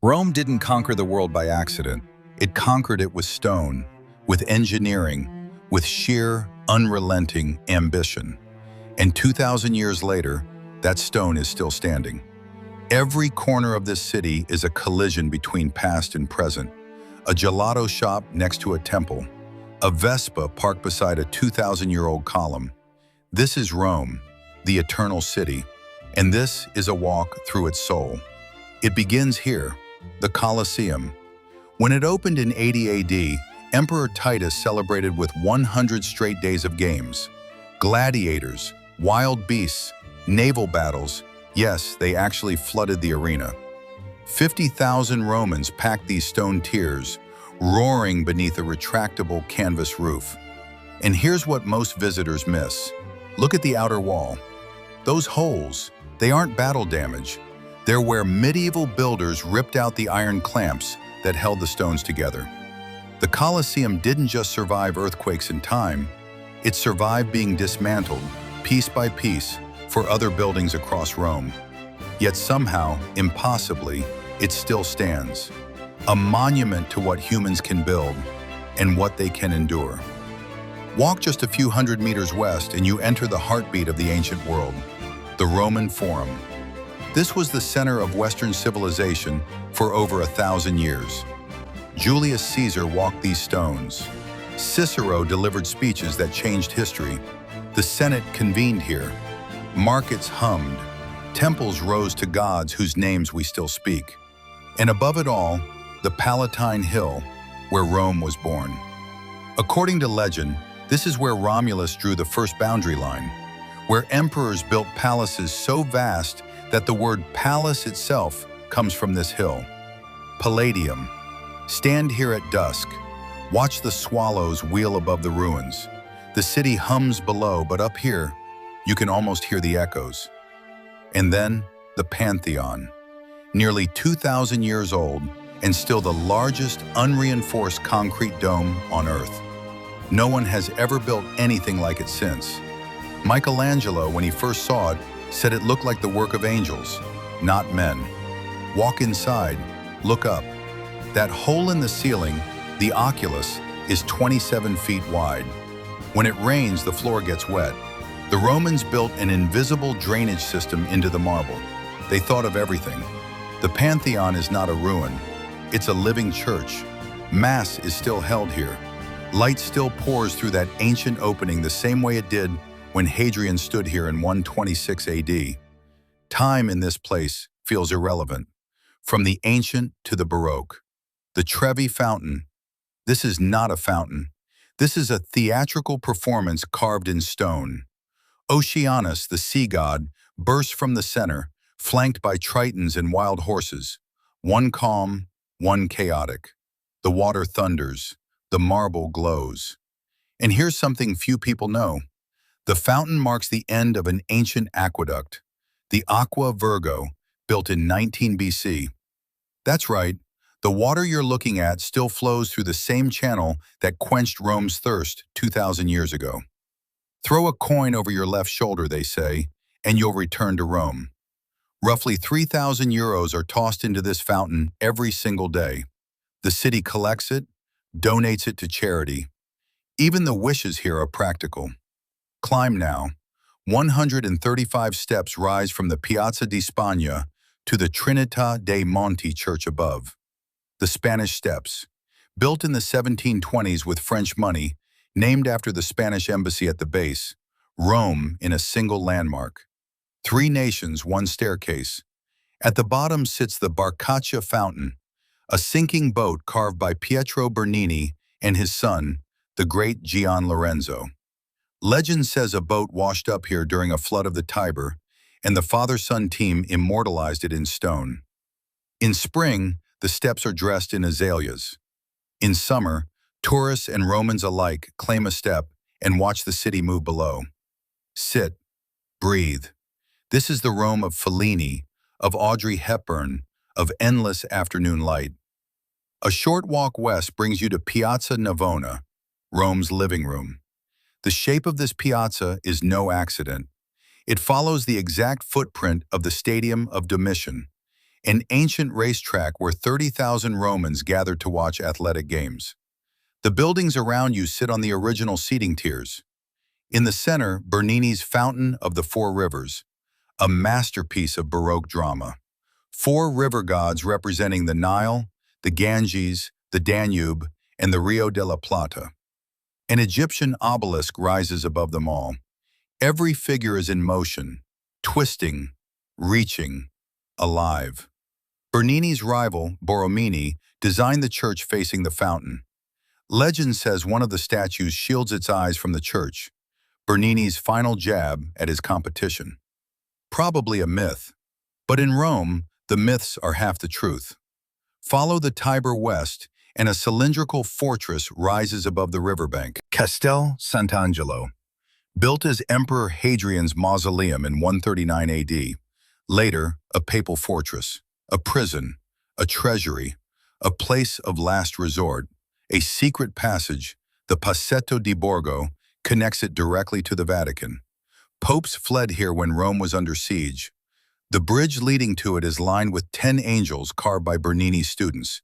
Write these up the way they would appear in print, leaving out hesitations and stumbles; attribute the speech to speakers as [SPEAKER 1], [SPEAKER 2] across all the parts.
[SPEAKER 1] Rome didn't conquer the world by accident. It conquered it with stone, with engineering, with sheer, unrelenting ambition. And 2,000 years later, that stone is still standing. Every corner of this city is a collision between past and present. A gelato shop next to a temple, a Vespa parked beside a 2,000-year-old column. This is Rome, the eternal city, and this is a walk through its soul. It begins here, the Colosseum. When it opened in 80 AD, Emperor Titus celebrated with 100 straight days of games. Gladiators, wild beasts, naval battles. Yes, they actually flooded the arena. 50,000 Romans packed these stone tiers, roaring beneath a retractable canvas roof. And here's what most visitors miss. Look at the outer wall. Those holes, they aren't battle damage. They're where medieval builders ripped out the iron clamps that held the stones together. The Colosseum didn't just survive earthquakes in time, it survived being dismantled, piece by piece, for other buildings across Rome. Yet somehow, impossibly, it still stands. A monument to what humans can build and what they can endure. Walk just a few hundred meters west and you enter the heartbeat of the ancient world, the Roman Forum. This was the center of Western civilization for over 1,000 years. Julius Caesar walked these stones. Cicero delivered speeches that changed history. The Senate convened here. Markets hummed. Temples rose to gods whose names we still speak. And above it all, the Palatine Hill, where Rome was born. According to legend, this is where Romulus drew the first boundary line, where emperors built palaces so vast that the word palace itself comes from this hill. Palladium. Stand here at dusk. Watch the swallows wheel above the ruins. The city hums below, but up here, you can almost hear the echoes. And then, the Pantheon. Nearly 2,000 years old, and still the largest unreinforced concrete dome on Earth. No one has ever built anything like it since. Michelangelo, when he first saw it, said it looked like the work of angels, not men. Walk inside, look up. That hole in the ceiling, the oculus, is 27 feet wide. When it rains, the floor gets wet. The Romans built an invisible drainage system into the marble. They thought of everything. The Pantheon is not a ruin. It's a living church. Mass is still held here. Light still pours through that ancient opening the same way it did when Hadrian stood here in 126 AD. Time in this place feels irrelevant. From the ancient to the Baroque. The Trevi Fountain. This is not a fountain. This is a theatrical performance carved in stone. Oceanus, the sea god, bursts from the center, flanked by tritons and wild horses. One calm, one chaotic. The water thunders. The marble glows. And here's something few people know. The fountain marks the end of an ancient aqueduct, the Aqua Virgo, built in 19 BC. That's right, the water you're looking at still flows through the same channel that quenched Rome's thirst 2,000 years ago. Throw a coin over your left shoulder, they say, and you'll return to Rome. Roughly 3,000 euros are tossed into this fountain every single day. The city collects it, donates it to charity. Even the wishes here are practical. Climb now. 135 steps rise from the Piazza di Spagna to the Trinità dei Monti church above. The Spanish Steps, built in the 1720s with French money, named after the Spanish embassy at the base, Rome in a single landmark. 3 nations, 1 staircase. At the bottom sits the Barcaccia Fountain, a sinking boat carved by Pietro Bernini and his son, the great Gian Lorenzo. Legend says a boat washed up here during a flood of the Tiber, and the father-son team immortalized it in stone. In spring, the steps are dressed in azaleas. In summer, tourists and Romans alike claim a step and watch the city move below. Sit, breathe. This is the Rome of Fellini, of Audrey Hepburn, of endless afternoon light. A short walk west brings you to Piazza Navona, Rome's living room. The shape of this piazza is no accident. It follows the exact footprint of the Stadium of Domitian. an ancient racetrack where 30,000 Romans gathered to watch athletic games. The buildings around you sit on the original seating tiers. In the center, Bernini's Fountain of the Four Rivers, a masterpiece of Baroque drama. Four river gods representing the Nile, the Ganges, the Danube, and the Rio de la Plata. An Egyptian obelisk rises above them all. Every figure is in motion, twisting, reaching, alive. Bernini's rival, Borromini, designed the church facing the fountain. Legend says one of the statues shields its eyes from the church, Bernini's final jab at his competition. Probably a myth, but in Rome, the myths are half the truth. Follow the Tiber west, and a cylindrical fortress rises above the riverbank. Castel Sant'Angelo, built as Emperor Hadrian's mausoleum in 139 AD, later a papal fortress, a prison, a treasury, a place of last resort, a secret passage, the Passetto di Borgo, connects it directly to the Vatican. Popes fled here when Rome was under siege. The bridge leading to it is lined with 10 angels carved by Bernini's students,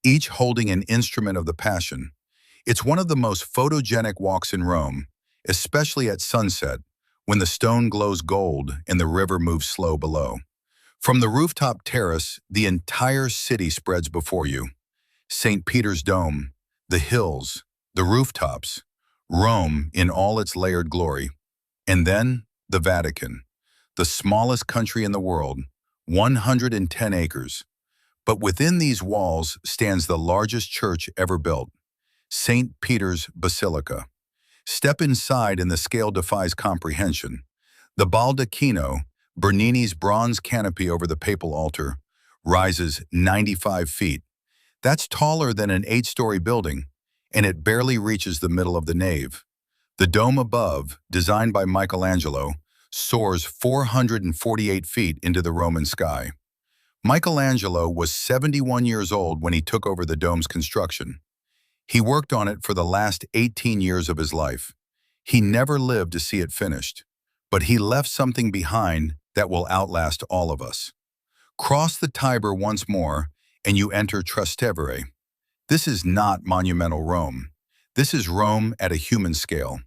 [SPEAKER 1] each holding an instrument of the Passion. It's one of the most photogenic walks in Rome, especially at sunset, when the stone glows gold and the river moves slow below. From the rooftop terrace, the entire city spreads before you. St. Peter's Dome, the hills, the rooftops, Rome in all its layered glory. And then, the Vatican, the smallest country in the world, 110 acres. But within these walls stands the largest church ever built, St. Peter's Basilica. Step inside and the scale defies comprehension. The baldacchino, Bernini's bronze canopy over the papal altar, rises 95 feet. That's taller than an 8-story building, and it barely reaches the middle of the nave. The dome above, designed by Michelangelo, soars 448 feet into the Roman sky. Michelangelo was 71 years old when he took over the dome's construction. He worked on it for the last 18 years of his life. He never lived to see it finished, but he left something behind that will outlast all of us. Cross the Tiber once more, and you enter Trastevere. This is not monumental Rome. This is Rome at a human scale.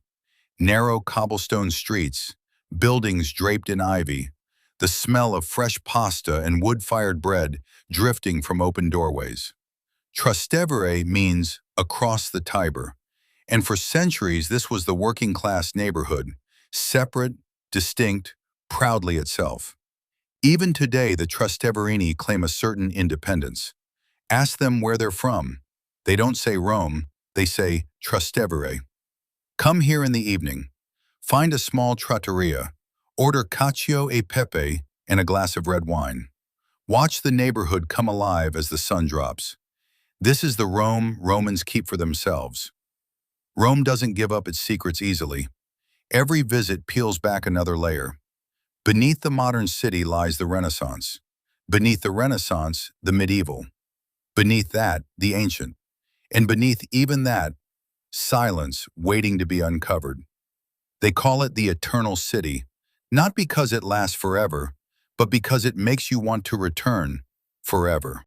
[SPEAKER 1] Narrow cobblestone streets, buildings draped in ivy, the smell of fresh pasta and wood-fired bread drifting from open doorways. Trastevere means across the Tiber, and for centuries this was the working-class neighborhood, separate, distinct, proudly itself. Even today, the Trasteverini claim a certain independence. Ask them where they're from. They don't say Rome, they say Trastevere. Come here in the evening. Find a small trattoria. Order cacio e pepe and a glass of red wine. Watch the neighborhood come alive as the sun drops. This is the Rome Romans keep for themselves. Rome doesn't give up its secrets easily. Every visit peels back another layer. Beneath the modern city lies the Renaissance. Beneath the Renaissance, the medieval. Beneath that, the ancient. And beneath even that, silence waiting to be uncovered. They call it the Eternal City, not because it lasts forever, but because it makes you want to return forever.